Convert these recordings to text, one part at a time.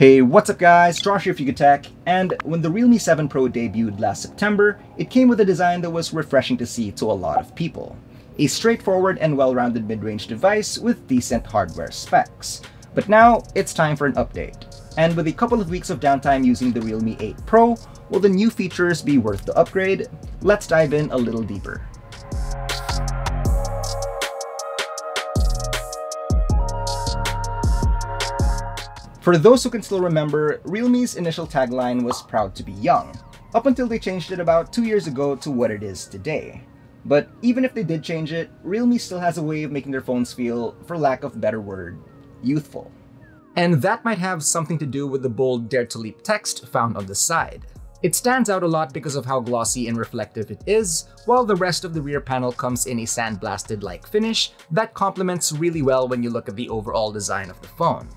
Hey, what's up guys, Josh here for Yugatech, and when the Realme 7 Pro debuted last September, it came with a design that was refreshing to see to a lot of people. A straightforward and well-rounded mid-range device with decent hardware specs. But now, it's time for an update. And with a couple of weeks of downtime using the Realme 8 Pro, will the new features be worth the upgrade? Let's dive in a little deeper. For those who can still remember, Realme's initial tagline was proud to be young, up until they changed it about 2 years ago to what it is today. But even if they did change it, Realme still has a way of making their phones feel, for lack of a better word, youthful. And that might have something to do with the bold Dare to Leap text found on the side. It stands out a lot because of how glossy and reflective it is, while the rest of the rear panel comes in a sandblasted-like finish that complements really well when you look at the overall design of the phone.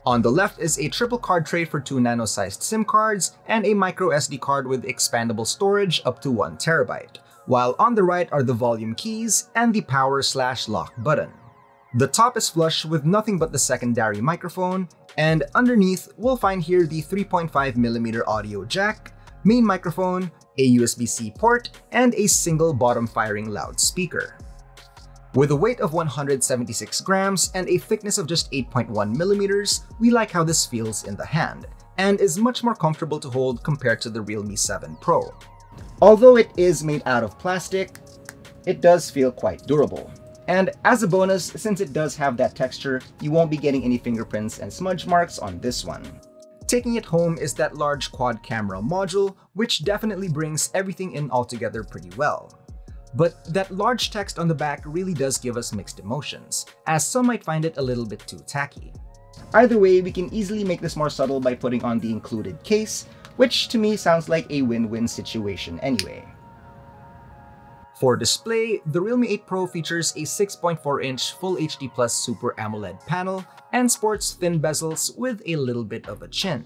On the left is a triple card tray for 2 nano-sized SIM cards and a micro SD card with expandable storage up to 1 TB, while on the right are the volume keys and the power/lock button. The top is flush with nothing but the secondary microphone, and underneath we'll find here the 3.5mm audio jack, main microphone, a USB-C port, and a single bottom-firing loudspeaker. With a weight of 176 grams and a thickness of just 8.1mm, we like how this feels in the hand, and is much more comfortable to hold compared to the Realme 7 Pro. Although it is made out of plastic, it does feel quite durable. And as a bonus, since it does have that texture, you won't be getting any fingerprints and smudge marks on this one. Taking it home is that large quad camera module, which definitely brings everything in altogether pretty well. But that large text on the back really does give us mixed emotions, as some might find it a little bit too tacky. Either way, we can easily make this more subtle by putting on the included case, which to me sounds like a win-win situation anyway. For display, the Realme 8 Pro features a 6.4-inch Full HD Plus Super AMOLED panel and sports thin bezels with a little bit of a chin.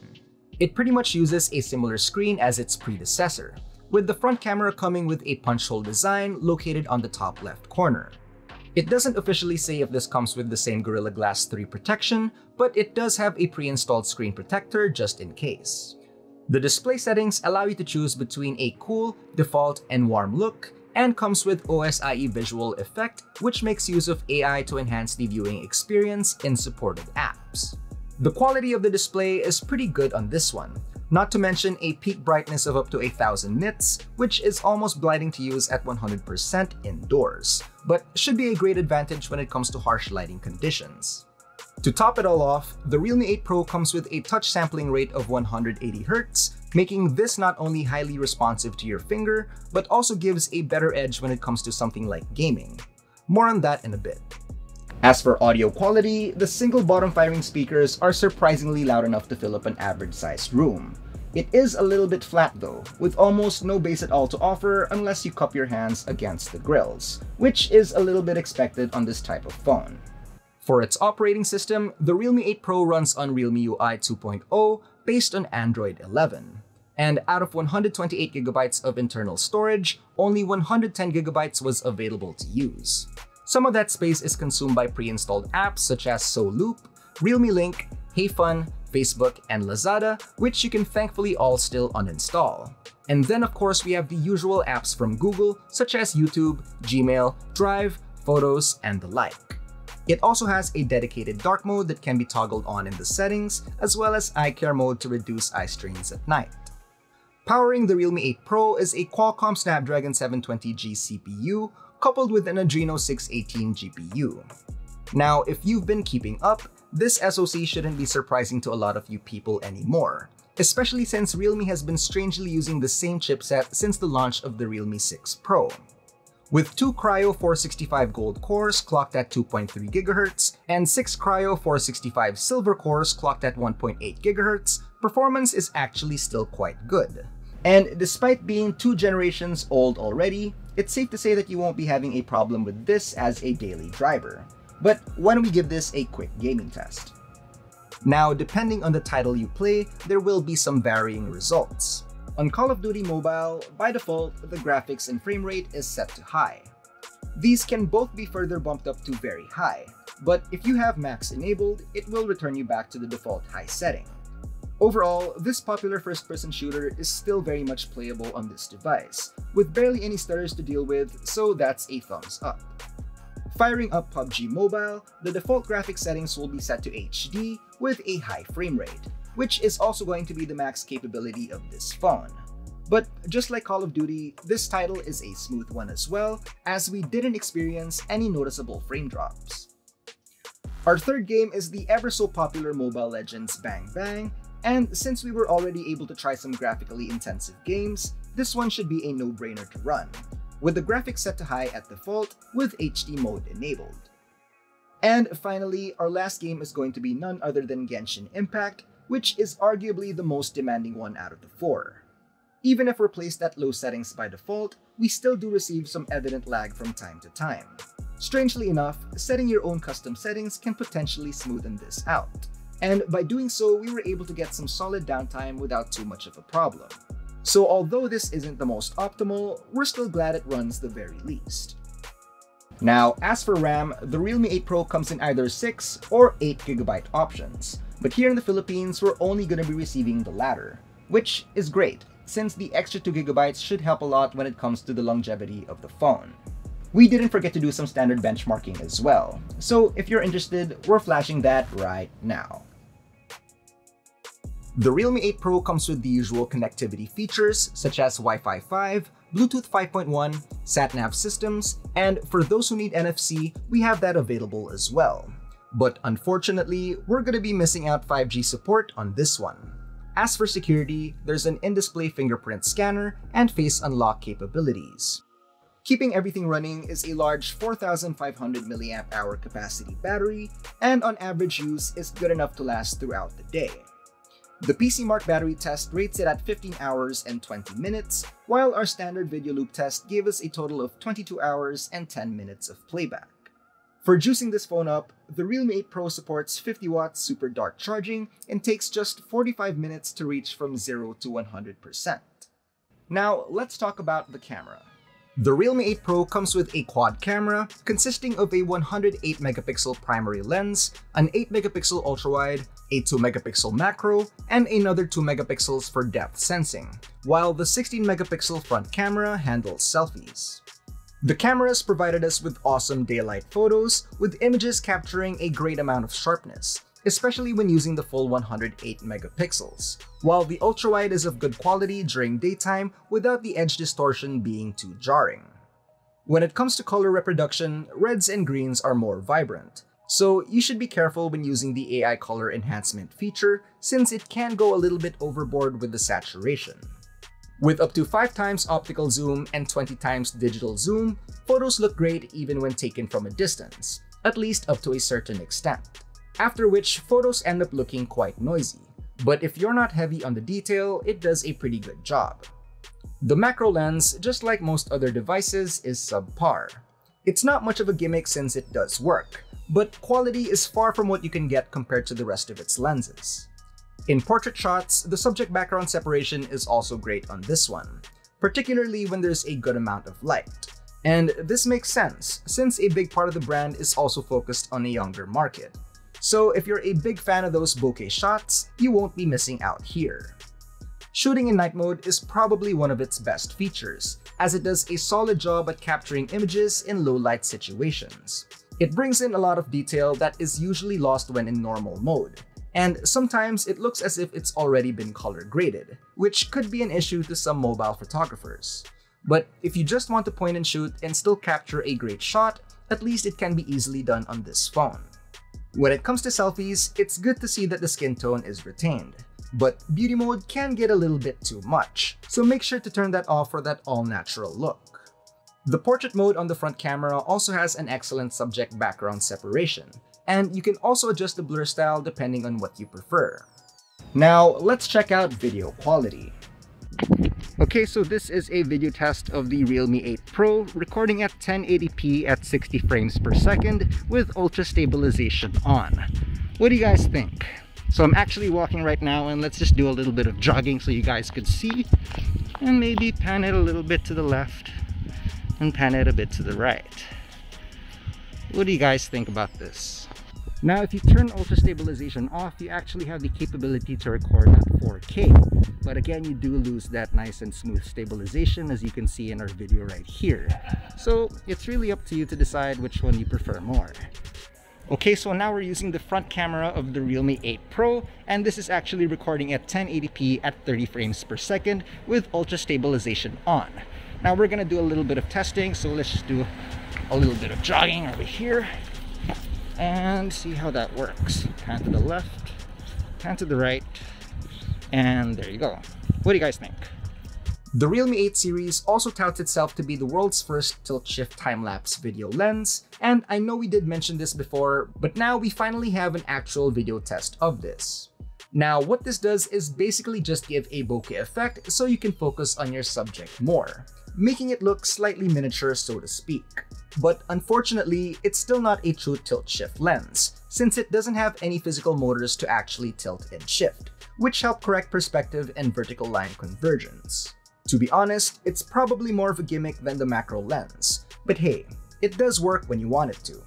It pretty much uses a similar screen as its predecessor, with the front camera coming with a punch hole design located on the top left corner. It doesn't officially say if this comes with the same Gorilla Glass 3 protection, but it does have a pre-installed screen protector just in case. The display settings allow you to choose between a cool, default, and warm look, and comes with OSIE visual effect, which makes use of AI to enhance the viewing experience in supported apps. The quality of the display is pretty good on this one, not to mention a peak brightness of up to 1000 nits, which is almost blinding to use at 100% indoors, but should be a great advantage when it comes to harsh lighting conditions. To top it all off, the Realme 8 Pro comes with a touch sampling rate of 180Hz, making this not only highly responsive to your finger, but also gives a better edge when it comes to something like gaming. More on that in a bit. As for audio quality, the single bottom-firing speakers are surprisingly loud enough to fill up an average-sized room. It is a little bit flat though, with almost no bass at all to offer unless you cup your hands against the grills, which is a little bit expected on this type of phone. For its operating system, the Realme 8 Pro runs on Realme UI 2.0 based on Android 11. And out of 128GB of internal storage, only 110GB was available to use. Some of that space is consumed by pre-installed apps such as SoLoop, Realme Link, HeyFun, Facebook, and Lazada, which you can thankfully all still uninstall. And then of course we have the usual apps from Google such as YouTube, Gmail, Drive, Photos, and the like. It also has a dedicated dark mode that can be toggled on in the settings, as well as eye care mode to reduce eye strains at night. Powering the Realme 8 Pro is a Qualcomm Snapdragon 720G CPU, coupled with an Adreno 618 GPU. Now, if you've been keeping up, this SoC shouldn't be surprising to a lot of you people anymore, especially since Realme has been strangely using the same chipset since the launch of the Realme 6 Pro. With 2 Cryo 465 Gold cores clocked at 2.3 GHz and 6 Cryo 465 Silver cores clocked at 1.8 GHz, performance is actually still quite good. And despite being 2 generations old already, it's safe to say that you won't be having a problem with this as a daily driver. But why don't we give this a quick gaming test? Now, depending on the title you play, there will be some varying results. On Call of Duty Mobile, by default, the graphics and frame rate is set to high. These can both be further bumped up to very high, but if you have max enabled, it will return you back to the default high setting. Overall, this popular first-person shooter is still very much playable on this device, with barely any stutters to deal with, so that's a thumbs up. Firing up PUBG Mobile, the default graphics settings will be set to HD with a high frame rate, which is also going to be the max capability of this phone. But just like Call of Duty, this title is a smooth one as well, as we didn't experience any noticeable frame drops. Our third game is the ever so popular Mobile Legends Bang Bang, and since we were already able to try some graphically intensive games, this one should be a no-brainer to run, with the graphics set to high at default with HD mode enabled. And finally, our last game is going to be none other than Genshin Impact, which is arguably the most demanding one out of the four. Even if we're placed at low settings by default, we still do receive some evident lag from time to time. Strangely enough, setting your own custom settings can potentially smoothen this out, and by doing so, we were able to get some solid downtime without too much of a problem. So although this isn't the most optimal, we're still glad it runs the very least. Now, as for RAM, the Realme 8 Pro comes in either 6 or 8GB options, but here in the Philippines, we're only going to be receiving the latter, which is great, since the extra 2GB should help a lot when it comes to the longevity of the phone. We didn't forget to do some standard benchmarking as well, so if you're interested, we're flashing that right now. The Realme 8 Pro comes with the usual connectivity features such as Wi-Fi 5, Bluetooth 5.1, sat-nav systems, and for those who need NFC, we have that available as well. But unfortunately, we're gonna be missing out 5G support on this one. As for security, there's an in-display fingerprint scanner and face unlock capabilities. Keeping everything running is a large 4,500 mAh capacity battery, and on average use is good enough to last throughout the day. The PC Mark battery test rates it at 15 hours and 20 minutes, while our standard video loop test gave us a total of 22 hours and 10 minutes of playback. For juicing this phone up, the Realme 8 Pro supports 50W super dark charging and takes just 45 minutes to reach from 0 to 100%. Now, let's talk about the camera. The Realme 8 Pro comes with a quad camera consisting of a 108MP primary lens, an 8MP ultrawide, a 2MP macro, and another 2MP for depth sensing, while the 16MP front camera handles selfies. The cameras provided us with awesome daylight photos, with images capturing a great amount of sharpness, especially when using the full 108MP, while the ultrawide is of good quality during daytime without the edge distortion being too jarring. When it comes to color reproduction, reds and greens are more vibrant, so you should be careful when using the AI color enhancement feature since it can go a little bit overboard with the saturation. With up to 5x optical zoom and 20x digital zoom, photos look great even when taken from a distance, at least up to a certain extent. After which, photos end up looking quite noisy, but if you're not heavy on the detail, it does a pretty good job. The macro lens, just like most other devices, is subpar. It's not much of a gimmick since it does work, but quality is far from what you can get compared to the rest of its lenses. In portrait shots, the subject background separation is also great on this one, particularly when there's a good amount of light. And this makes sense, since a big part of the brand is also focused on a younger market. So if you're a big fan of those bokeh shots, you won't be missing out here. Shooting in night mode is probably one of its best features, as it does a solid job at capturing images in low light situations. It brings in a lot of detail that is usually lost when in normal mode, and sometimes it looks as if it's already been color graded, which could be an issue to some mobile photographers. But if you just want to point and shoot and still capture a great shot, at least it can be easily done on this phone. When it comes to selfies, it's good to see that the skin tone is retained, but beauty mode can get a little bit too much, so make sure to turn that off for that all-natural look. The portrait mode on the front camera also has an excellent subject background separation, and you can also adjust the blur style depending on what you prefer. Now, let's check out video quality. Okay, so this is a video test of the Realme 8 Pro recording at 1080p at 60 frames per second with ultra stabilization on. What do you guys think? So I'm actually walking right now, and let's just do a little bit of jogging so you guys could see, and maybe pan it a little bit to the left and pan it a bit to the right. What do you guys think about this? Now, if you turn ultra stabilization off, you actually have the capability to record at 4K. But again, you do lose that nice and smooth stabilization, as you can see in our video right here. So it's really up to you to decide which one you prefer more. Okay, so now we're using the front camera of the Realme 8 Pro, and this is actually recording at 1080p at 30 frames per second with ultra stabilization on. Now we're gonna do a little bit of testing, so let's just do a little bit of jogging over here and see how that works. Pan to the left, pan to the right, and there you go. What do you guys think? The Realme 8 series also touts itself to be the world's first tilt-shift time-lapse video lens, and I know we did mention this before, but now we finally have an actual video test of this. Now, what this does is basically just give a bokeh effect so you can focus on your subject more, making it look slightly miniature, so to speak. But unfortunately, it's still not a true tilt-shift lens, since it doesn't have any physical motors to actually tilt and shift, which help correct perspective and vertical line convergence. To be honest, it's probably more of a gimmick than the macro lens, but hey, it does work when you want it to.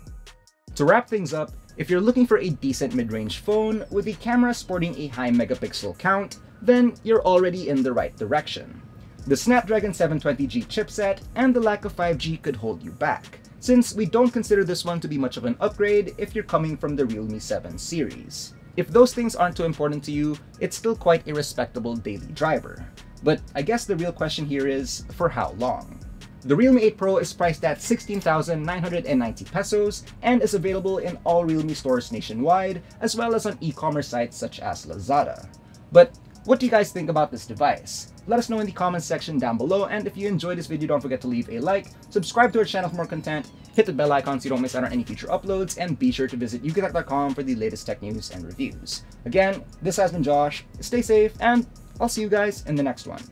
To wrap things up, if you're looking for a decent mid-range phone with a camera sporting a high megapixel count, then you're already in the right direction. The Snapdragon 720G chipset and the lack of 5G could hold you back, since we don't consider this one to be much of an upgrade if you're coming from the Realme 7 series. If those things aren't too important to you, it's still quite a respectable daily driver. But I guess the real question here is, for how long? The Realme 8 Pro is priced at 16,990 pesos and is available in all Realme stores nationwide, as well as on e-commerce sites such as Lazada. But what do you guys think about this device? Let us know in the comments section down below, and if you enjoyed this video, don't forget to leave a like, subscribe to our channel for more content, hit the bell icon so you don't miss out on any future uploads, and be sure to visit yugatech.com for the latest tech news and reviews. Again, this has been Josh, stay safe, and I'll see you guys in the next one.